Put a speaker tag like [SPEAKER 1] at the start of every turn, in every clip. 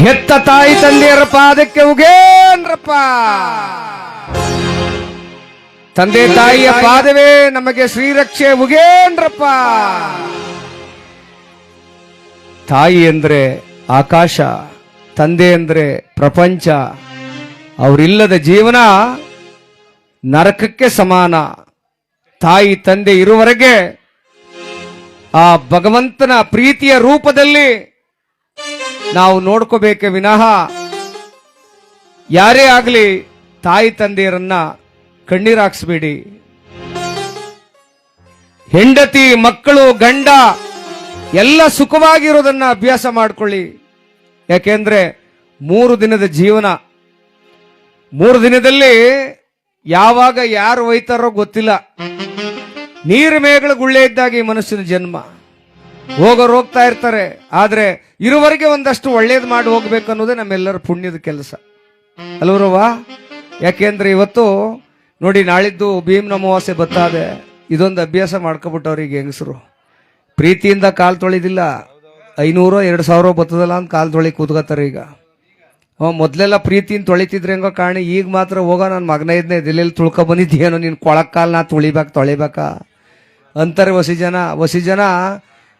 [SPEAKER 1] ಹೆತ್ತ ತಾಯಿ ತಂದೆಯರ ಪಾದಕ್ಕೆ ಉಗೇನ್ರಪ್ಪ. ತಂದೆ ತಾಯಿಯ ಪಾದವೇ ನಮಗೆ ಶ್ರೀರಕ್ಷೆ ಉಗೇನ್ರಪ್ಪ. ತಾಯಿ ಅಂದ್ರೆ ಆಕಾಶ, ತಂದೆ ಅಂದ್ರೆ ಪ್ರಪಂಚ. ಅವರಿಲ್ಲದ ಜೀವನ ನರಕಕ್ಕೆ ಸಮಾನ. ತಾಯಿ ತಂದೆ ಇರುವವರೆಗೆ ಆ ಭಗವಂತನ ಪ್ರೀತಿಯ ರೂಪದಲ್ಲಿ ನಾವು ನೋಡ್ಕೋಬೇಕೆ ವಿನಃ ಯಾರೇ ಆಗಲಿ ತಾಯಿ ತಂದೆಯರನ್ನ ಕಣ್ಣೀರಾಕ್ಸ್ಬೇಡಿ. ಹೆಂಡತಿ ಮಕ್ಕಳು ಗಂಡ ಎಲ್ಲ ಸುಖವಾಗಿರೋದನ್ನ ಅಭ್ಯಾಸ ಮಾಡ್ಕೊಳ್ಳಿ. ಯಾಕೆಂದ್ರೆ 3 ದಿನದ ಜೀವನ. 3 ದಿನದಲ್ಲಿ ಯಾವಾಗ ಯಾರು ಒಯ್ತಾರೋ ಗೊತ್ತಿಲ್ಲ. ನೀರು ಮೇಗಳ ಗುಳ್ಳೆ ಇದ್ದಾಗ ಈ ಮನುಷ್ಯನ ಜನ್ಮ. ಹೋಗೋರು ಹೋಗ್ತಾ ಇರ್ತಾರೆ. ಆದ್ರೆ ಇರುವರೆಗೆ ಒಂದಷ್ಟು ಒಳ್ಳೇದು ಮಾಡಿ ಹೋಗ್ಬೇಕು ಅನ್ನೋದೇ ನಮ್ಮೆಲ್ಲರ ಪುಣ್ಯದ ಕೆಲಸ ಅಲ್ವರವ್ವ. ಯಾಕೆಂದ್ರೆ ಇವತ್ತು ನೋಡಿ, ನಾಳಿದ್ದು ಭೀಮ್ ಅಮಾವಾಸ್ಯೆ ಬತ್ತಾದೆ. ಇದೊಂದು ಅಭ್ಯಾಸ ಮಾಡ್ಕೊಬಿಟ್ಟವ್ರಿಗೆ ಹೆಂಗಸರು. ಪ್ರೀತಿಯಿಂದ ಕಾಲ್ ತೊಳಿದಿಲ್ಲ, 500-2000 ಬರ್ತದಲ್ಲ ಅಂತ ಕಾಲ್ ತೊಳಿ ಕೂತ್ಕೋತಾರೆ ಈಗ. ಮೊದ್ಲೆಲ್ಲ ಪ್ರೀತಿಯಿಂದ ತೊಳಿತಿದ್ರೆ ಹೆಂಗೋ ಕಾಣಿ. ಈಗ ಮಾತ್ರ ಹೋಗ ನನ್ನ ಮಗನ ಇದ್ನೇ ಎಲ್ಲೆಲ್ಲಿ ತುಳ್ಕೊ ಬಂದಿದ್ದೇನೋ, ನೀನು ಕೊಳಕಾಲ್ ನಾ ತೊಳಿಬೇಕಾ ಅಂತಾರೆ ಹೊಸಿ ಜನ.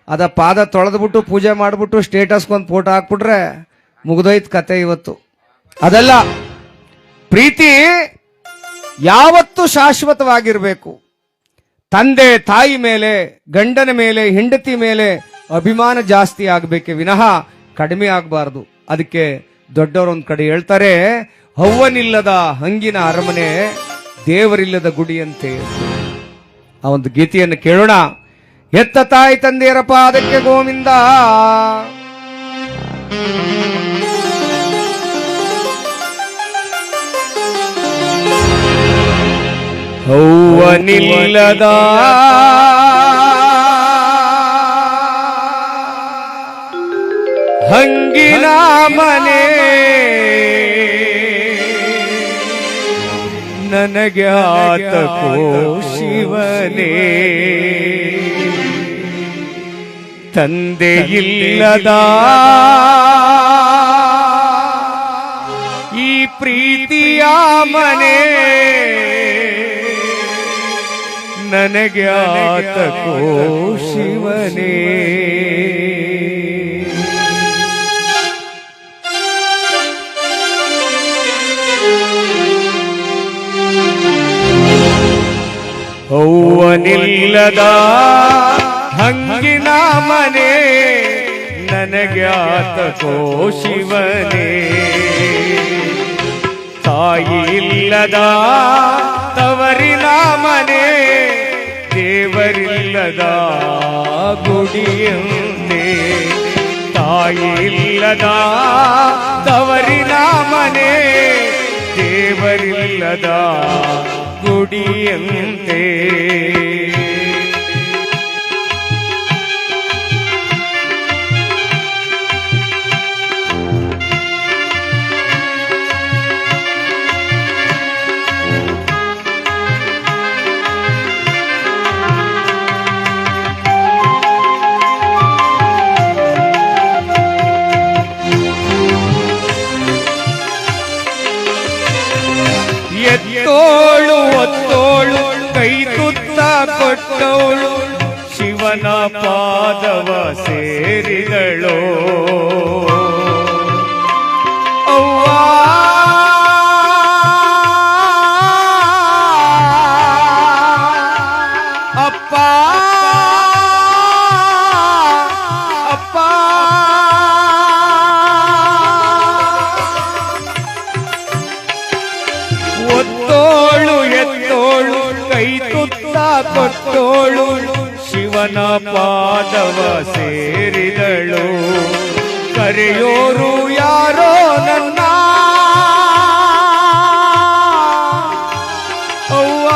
[SPEAKER 1] ಅದ ಪಾದ ತೊಳೆದ್ಬಿಟ್ಟು ಪೂಜೆ ಮಾಡ್ಬಿಟ್ಟು ಸ್ಟೇಟಸ್ಗೊಂದು ಫೋಟೋ ಹಾಕ್ಬಿಟ್ರೆ ಮುಗ್ದೋಯ್ತು ಕತೆ ಇವತ್ತು. ಅದಲ್ಲ, ಪ್ರೀತಿ ಯಾವತ್ತೂ ಶಾಶ್ವತವಾಗಿರ್ಬೇಕು. ತಂದೆ ತಾಯಿ ಮೇಲೆ, ಗಂಡನ ಮೇಲೆ, ಹೆಂಡತಿ ಮೇಲೆ ಅಭಿಮಾನ ಜಾಸ್ತಿ ಆಗ್ಬೇಕೆ ವಿನಃ ಕಡಿಮೆ ಆಗಬಾರ್ದು. ಅದಕ್ಕೆ ದೊಡ್ಡವರೊಂದ್ ಕಡೆ ಹೇಳ್ತಾರೆ, ಹವ್ವನಿಲ್ಲದ ಹಂಗಿನ ಅರಮನೆ, ದೇವರಿಲ್ಲದ ಗುಡಿಯಂತೆ. ಆ ಒಂದು ಗೀತೆಯನ್ನು ಕೇಳೋಣ. ಹೆತ್ತ ತಾಯಿ ತಂದೆಯರ ಪಾದಕ್ಕೆ ಗೋವಿಂದ. ಹವ್ವನಿಲ್ಲದ ಹಂಗಿನ ಮನೆ, ನನಗೆ ಆತಕೋ ಶಿವನೇ. ತಂದೆ ಇಲ್ಲದ ಈ ಪ್ರೀತಿಯ ಮನೆ, ನನಗೆ ಆತಕೋ ಶಿವನೇ. ಹವ್ವನಿಲ್ಲದ ಹಂಗಿನ ಮನೆ, ನನಗೆ ಆತಕೋ ಶಿವನೇ. ತಾಯಿ ಇಲ್ಲದ ತವರಿನ ಮನೆ, ದೇವರಿಲ್ಲದ ಗುಡಿಯಂತೆ. ತಾಯಿ ಇಲ್ಲದ ತವರಿನ ಮನೆ, ದೇವರಿಲ್ಲದ ಗುಡಿಯಂತೆ. ಎತ್ತೋಳು ಒತ್ತೋಳು ಕೈ ತುತ್ತ ಕೊಟ್ಟೋಳು, ಶಿವನ ಪಾದವ ಸೇರಿದಳು. ಅವ್ವ ಅಪ್ಪ ಅಪ್ಪ ಒತ್ತೋಳು ಎತ್ತೋಳು ಕೈ ತುತ್ತ ಕೊಟ್ಟೋಳು, ಶಿವನ ಪಾದವ ಸೇರಿದಳು. ಕರೆಯೋರು ಯಾರೋ ನನ್ನ ಅವ್ವ,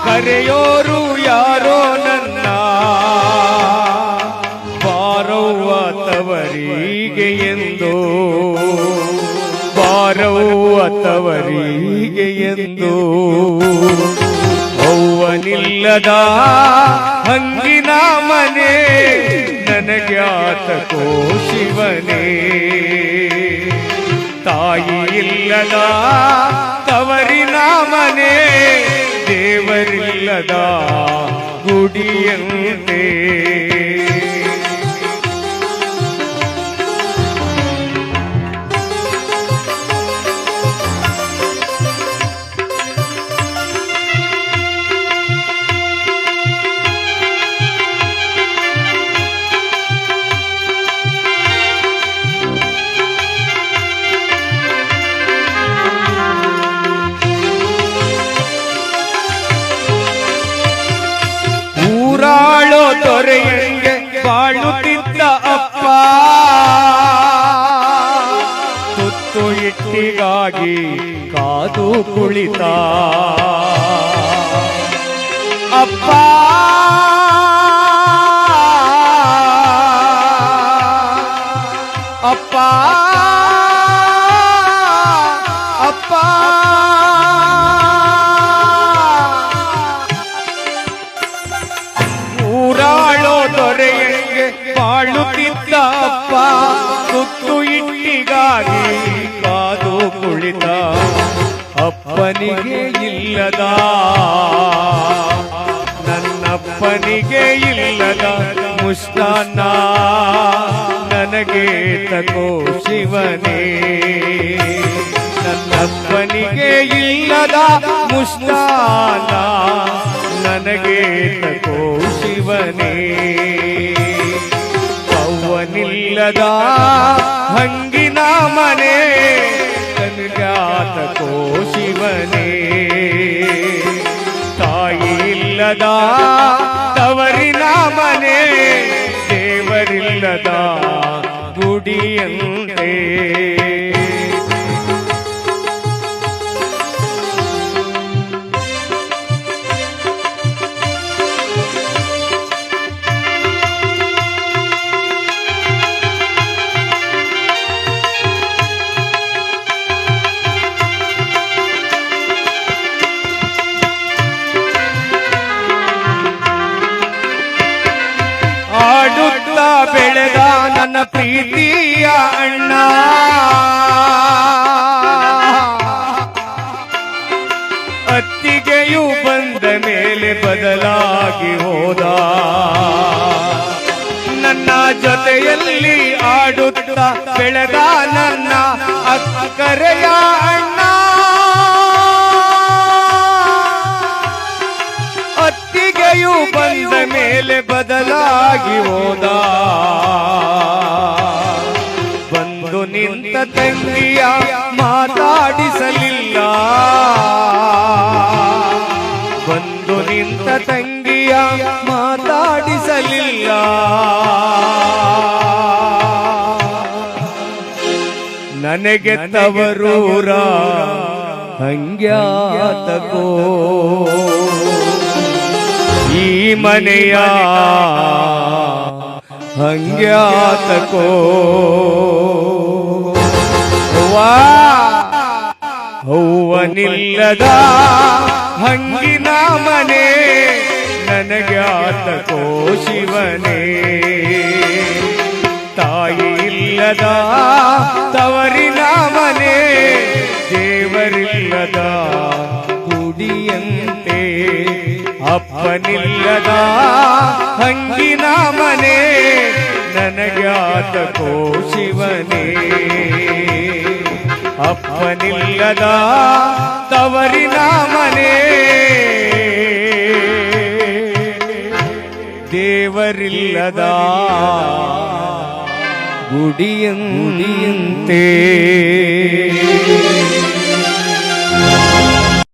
[SPEAKER 1] ಕರೆಯೋರು ಯಾರೋ ನನ್ನ. ಬಾರವ್ವ ತವರಿಗೆ ಎಂದು, ಬಾರವ್ವ ತವರಿಗೆ ಎಂದು. ಹವ್ವನಿಲ್ಲದ ಹಂಗಿನ ಮನೆ, ಯಾತಕೋ ಶಿವನೇ. ತಾಯಿ ಇಲ್ಲದ ತವರಿನ ಮನೆ, ದೇವರಿಲ್ಲದ ಗುಡಿಯಂತೆ. ಊರಾಳೋ ದೊರೆಯಂಗೆ ಬಾಳುತ್ತಿದ್ದ ಅಪ್ಪ, ತುತ್ತು ಇಟ್ಟಿಗಾಗಿ ಕಾದು ಕುಳಿತ ಅಪ್ಪ. ಅಪ್ಪ ಅಪ್ಪ ಊರಾಳೋ ದೊರೆಯಂಗೆ ಬಾಳುತ್ತಿದ್ದ ಅಪ್ಪ, ತುತ್ತು ಇಟ್ಟಿಗಾಗಿ ಕಾದು ಕುಳಿತ. ಅಪ್ಪನಿಗೆ ಇಲ್ಲದ, ನನ್ನಪ್ಪನಿಗೆ ಇಲ್ಲದ ಮುಷ್ಟಾನ್ನ ನನಗೆ ತಕೋ ಶಿವನೇ. ನನ್ನಪ್ಪನಿಗೆ ಇಲ್ಲದ ಮುಷ್ಟಾನ್ನ ನನಗೆ ತಕೋ ಶಿವನೇ. ಅವ್ವನಿಲ್ಲದ ಹಂಗಿನ ಮನೆ, ನನಗ್ಯಾತಕೋ ಶಿವನೇ. ತಾಯಿ ಇಲ್ಲದ ತವರಿನ ಮನೆ, ದೇವರಿಲ್ಲದ ಗುಡಿಯಂತೆ. ಆಡುತ್ತಾ ಬೆಳೆದ ನನ್ನ ಪ್ರೀತಿಯ ಅಣ್ಣ, ಅತ್ತಿಗೆಯು ಬಂದ ಮೇಲೆ ಬದಲಾಗಿ ಹೋದ. ನನ್ನ ಜೊತೆಯಲ್ಲಿ ಆಡುತ್ತಾ ಬೆಳೆದ ನನ್ನ ಅಕ್ಕರೆಯ ಅಣ್ಣ, ಅತ್ತಿಗೆಯು ಬಂದ ಮೇಲೆ ಬದಲಾಗಿ ಹೋದ. ಬಂದು ನಿಂತ ತಂಗಿಯ ಮಾತಾಡಿಸಲಿಲ್ಲ, ಬಂದು ನಿಂತ ತಂಗಿಯ ಮಾತಾಡಿಸಲಿಲ್ಲ. ನನಗೆ ತವರೂರ ಹಂಗ್ಯಾತಕೋ, ಈ ಮನೆಯ ಹಂಗ್ಯಾತಕೋ. ಅವ್ವನಿಲ್ಲದ ಹಂಗಿನ ಮನೆ, ನನಗ್ಯಾತಕೋ ಶಿವನೇ. ತಾಯಿ ಇಲ್ಲದ ತವರಿನ ಮನೆ, ದೇವರಿಲ್ಲದ ಗುಡಿಯಂತೆ. ಅಪ್ಪನಿಲ್ಲದ ಹಂಗಿನ ಮನೆ, ನನಗ್ಯಾತಕೋ ಶಿವನೇ. ಅಪ್ಪನಿಲ್ಲದ ತವರಿನ ಮನೆ, ದೇವರಿಲ್ಲದ ಗುಡಿಯಂತೆ.